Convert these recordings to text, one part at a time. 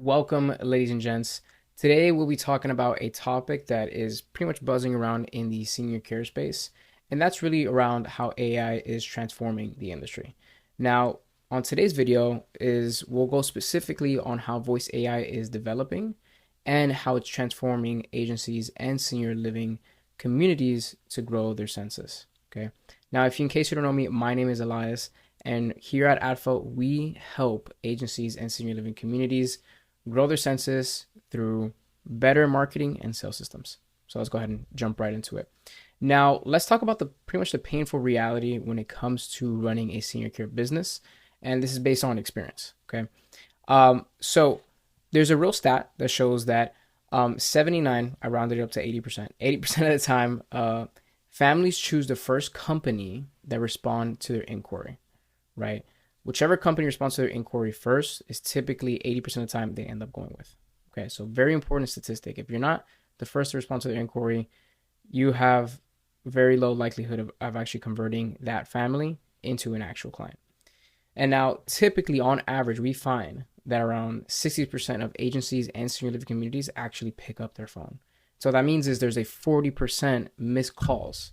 Welcome, ladies and gents. Today, we'll be talking about a topic that is pretty much buzzing around in the senior care space, and that's really around how AI is transforming the industry. Now, on today's video is we'll go specifically on how voice AI is developing and how it's transforming agencies and senior living communities to grow their census. Okay. Now, if you, in case you don't know me, my name is Elias, and here at Adfelt, we help agencies and senior living communities grow their census through better marketing and sales systems. So let's go ahead and jump right into it. Now, let's talk about the pretty much the painful reality when it comes to running a senior care business. And this is based on experience. Okay. So there's a real stat that shows that 79, I rounded it up to 80%. 80% of the time, families choose the first company that respond to their inquiry, right? Whichever company responds to their inquiry first is typically 80% of the time they end up going with. Okay, so very important statistic. If you're not the first to respond to their inquiry, you have very low likelihood of actually converting that family into an actual client. And now, typically, on average, we find that around 60% of agencies and senior living communities actually pick up their phone. So that means is there's a 40% missed calls,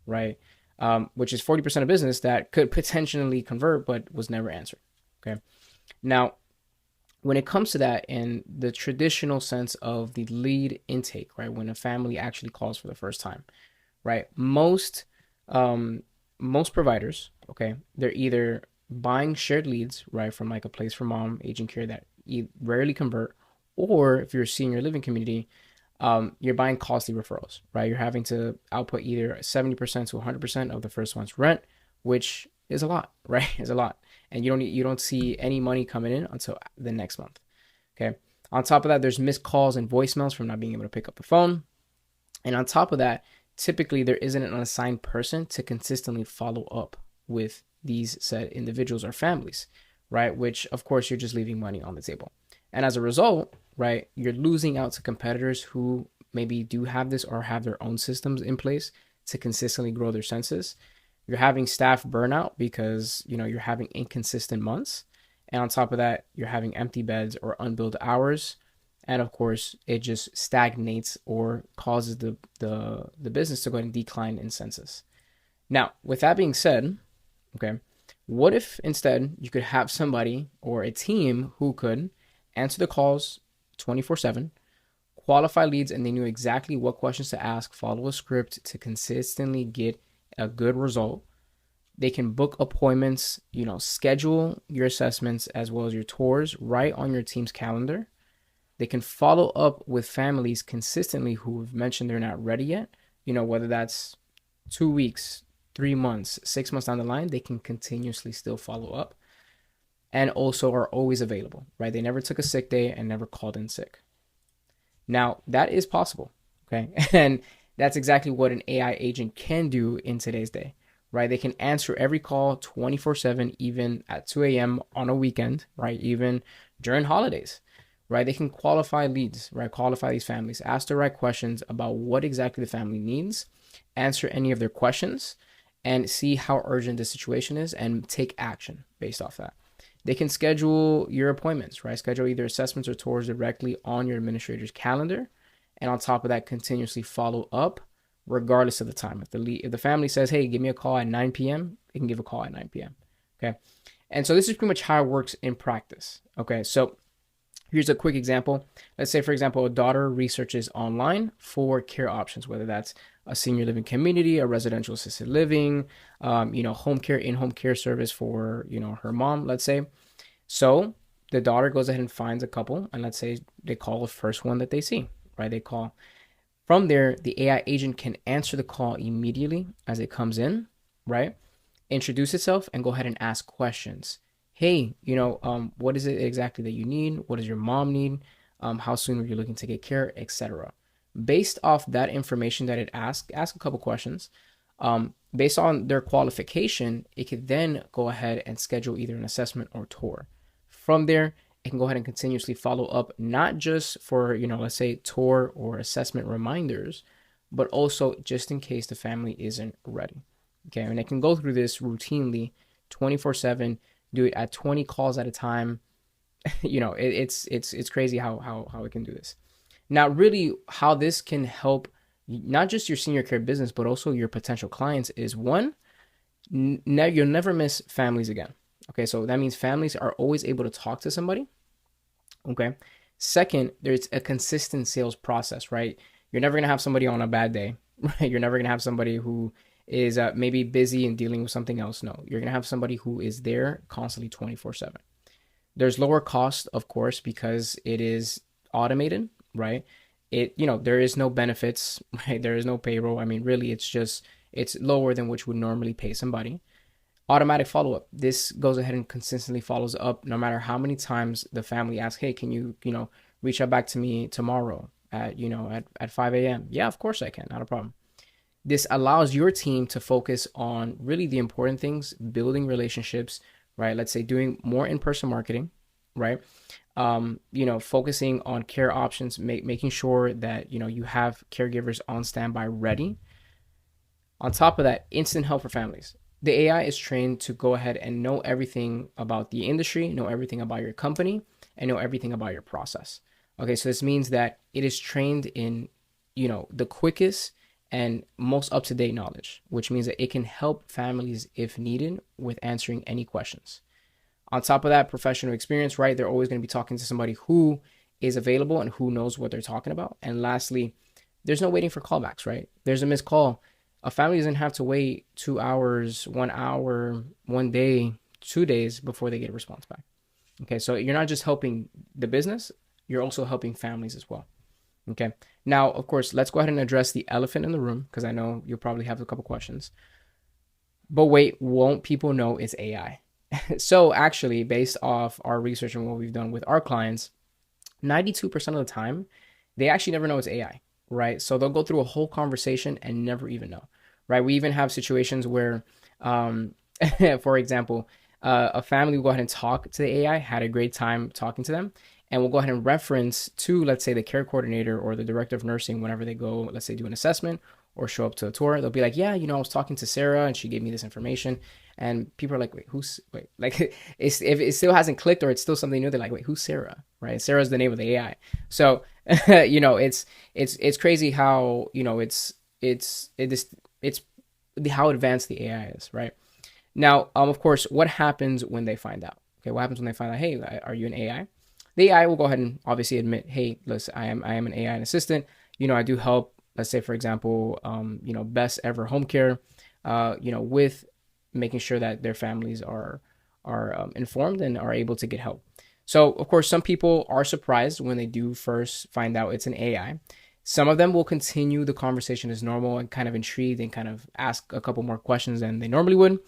right? Which is 40% of business that could potentially convert but was never answered. Okay. Now, when it comes to that in the traditional sense of the lead intake, right, when a family actually calls for the first time, right, most providers, okay, they're either buying shared leads, right, from like a place for mom, aging care that rarely convert, or if you're a senior living community, you're buying costly referrals, right? You're having to output either 70% to 100% of the first month's rent, which is a lot, right? It's a lot. And you don't see any money coming in until the next month. Okay. On top of that, there's missed calls and voicemails from not being able to pick up the phone. And on top of that, typically there isn't an assigned person to consistently follow up with these said individuals or families, right? Which of course you're just leaving money on the table. And as a result, right, you're losing out to competitors who maybe do have this or have their own systems in place to consistently grow their census. You're having staff burnout because, you're having inconsistent months. And on top of that, you're having empty beds or unbilled hours. And of course, it just stagnates or causes the business to go ahead and decline in census. Now, with that being said, okay, what if instead you could have somebody or a team who could answer the calls 24/7, qualify leads, and they knew exactly what questions to ask, follow a script to consistently get a good result. They can book appointments, schedule your assessments as well as your tours right on your team's calendar. They can follow up with families consistently who have mentioned they're not ready yet, whether that's 2 weeks, 3 months, 6 months down the line, they can continuously still follow up and also are always available, right? They never took a sick day and never called in sick. Now, that is possible, okay? And that's exactly what an AI agent can do in today's day, right? They can answer every call 24/7, even at 2 a.m. on a weekend, right? Even during holidays, right? They can qualify leads, right? Qualify these families, ask the right questions about what exactly the family needs, answer any of their questions, and see how urgent the situation is and take action based off that. They can schedule your appointments, right? Schedule either assessments or tours directly on your administrator's calendar. And on top of that, continuously follow up regardless of the time. If the family says, hey, give me a call at 9 p.m., they can give a call at 9 p.m. Okay. And so this is pretty much how it works in practice. Okay. So here's a quick example. Let's say, for example, a daughter researches online for care options, whether that's a senior living community, a residential assisted living, home care, in-home care service for, her mom, let's say. So the daughter goes ahead and finds a couple, and let's say they call the first one that they see, right? They call. From there, the AI agent can answer the call immediately as it comes in, right? Introduce itself and go ahead and ask questions. Hey, what is it exactly that you need? What does your mom need? How soon are you looking to get care, etc. Based off that information that it asks, ask a couple questions. Based on their qualification, it could then go ahead and schedule either an assessment or tour. From there, it can go ahead and continuously follow up, not just for, let's say tour or assessment reminders, but also just in case the family isn't ready. Okay, and it can go through this routinely 24/7, do it at 20 calls at a time, It's crazy how it can do this. Now, really, how this can help not just your senior care business, but also your potential clients is one, you'll never miss families again. Okay, so that means families are always able to talk to somebody. Okay. Second, there's a consistent sales process, right? You're never gonna have somebody on a bad day, right? You're never gonna have somebody who is maybe busy and dealing with something else. No, you're gonna have somebody who is there constantly 24/7. There's lower cost, of course, because it is automated, right? There is no benefits, right? There is no payroll. I mean, really, it's lower than which would normally pay somebody. Automatic follow up. This goes ahead and consistently follows up no matter how many times the family asks, hey, can you reach out back to me tomorrow at 5 a.m.? Yeah, of course I can. Not a problem. This allows your team to focus on really the important things, building relationships, right? Let's say doing more in-person marketing, right? Focusing on care options, making sure that, you have caregivers on standby ready. On top of that, instant help for families. The AI is trained to go ahead and know everything about the industry, know everything about your company, and know everything about your process. Okay, so this means that it is trained in, the quickest and most up to date knowledge, which means that it can help families if needed with answering any questions. On top of that, professional experience, right? They're always going to be talking to somebody who is available and who knows what they're talking about. And lastly, there's no waiting for callbacks, right? There's a missed call. A family doesn't have to wait 2 hours, 1 hour, 1 day, 2 days before they get a response back. Okay, so you're not just helping the business, you're also helping families as well. Okay, now, of course, let's go ahead and address the elephant in the room because I know you'll probably have a couple questions. But wait, won't people know it's AI? So, actually, based off our research and what we've done with our clients, 92% of the time, they actually never know it's AI, right? So they'll go through a whole conversation and never even know, right? We even have situations where, for example, a family will go ahead and talk to the AI, had a great time talking to them, and we'll go ahead and reference to, let's say, the care coordinator or the director of nursing whenever they go, let's say, do an assessment or show up to a tour. They'll be like, yeah, I was talking to Sarah and she gave me this information. And people are like, wait, like, if it still hasn't clicked or it's still something new, they're like, wait, who's Sarah? Right? Sarah's the name of the AI. So, it's crazy how, it's how advanced the AI is, right? Now, of course, what happens when they find out? Okay, what happens when they find out, hey, are you an AI? The AI will go ahead and obviously admit, hey, listen, I am an AI assistant. I do help, let's say, for example, best ever home care, with making sure that their families are informed and are able to get help. So, of course, some people are surprised when they do first find out it's an AI. Some of them will continue the conversation as normal and kind of intrigued and kind of ask a couple more questions than they normally would.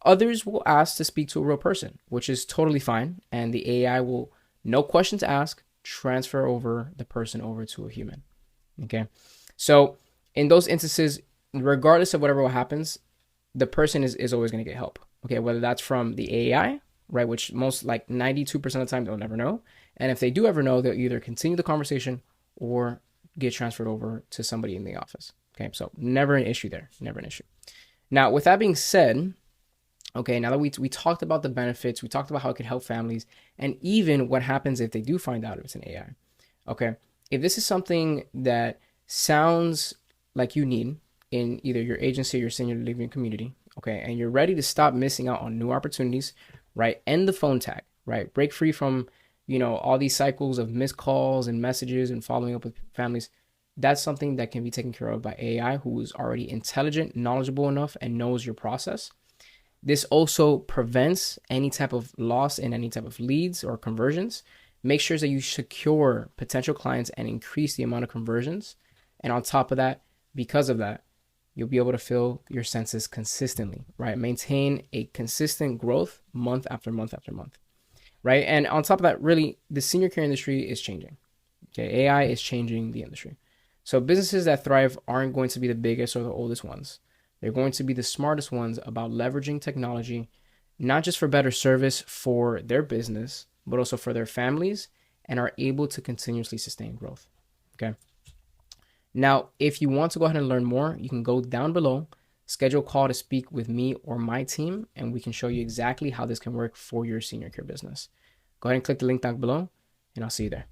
Others will ask to speak to a real person, which is totally fine. And the AI will, no questions asked, transfer over the person over to a human. Okay. So in those instances, regardless of whatever happens, the person is always going to get help. Okay. Whether that's from the AI, right, which most like 92% of the time they'll never know. And if they do ever know, they'll either continue the conversation or get transferred over to somebody in the office. Okay. So never an issue there. Never an issue. Now, with that being said, okay, now that we talked about the benefits, we talked about how it could help families, and even what happens if they do find out it's an AI. Okay, if this is something that sounds like you need in either your agency or your senior living community, okay, and you're ready to stop missing out on new opportunities, right? End the phone tag, right? Break free from, all these cycles of missed calls and messages and following up with families. That's something that can be taken care of by AI, who is already intelligent, knowledgeable enough, and knows your process. This also prevents any type of loss in any type of leads or conversions. Make sure that you secure potential clients and increase the amount of conversions. And on top of that, because of that, you'll be able to fill your census consistently, right? Maintain a consistent growth month after month after month, right? And on top of that, really, the senior care industry is changing. Okay, AI is changing the industry. So businesses that thrive aren't going to be the biggest or the oldest ones. They're going to be the smartest ones about leveraging technology, not just for better service for their business, but also for their families, and are able to continuously sustain growth. Okay. Now, if you want to go ahead and learn more, you can go down below, schedule a call to speak with me or my team, and we can show you exactly how this can work for your senior care business. Go ahead and click the link down below, and I'll see you there.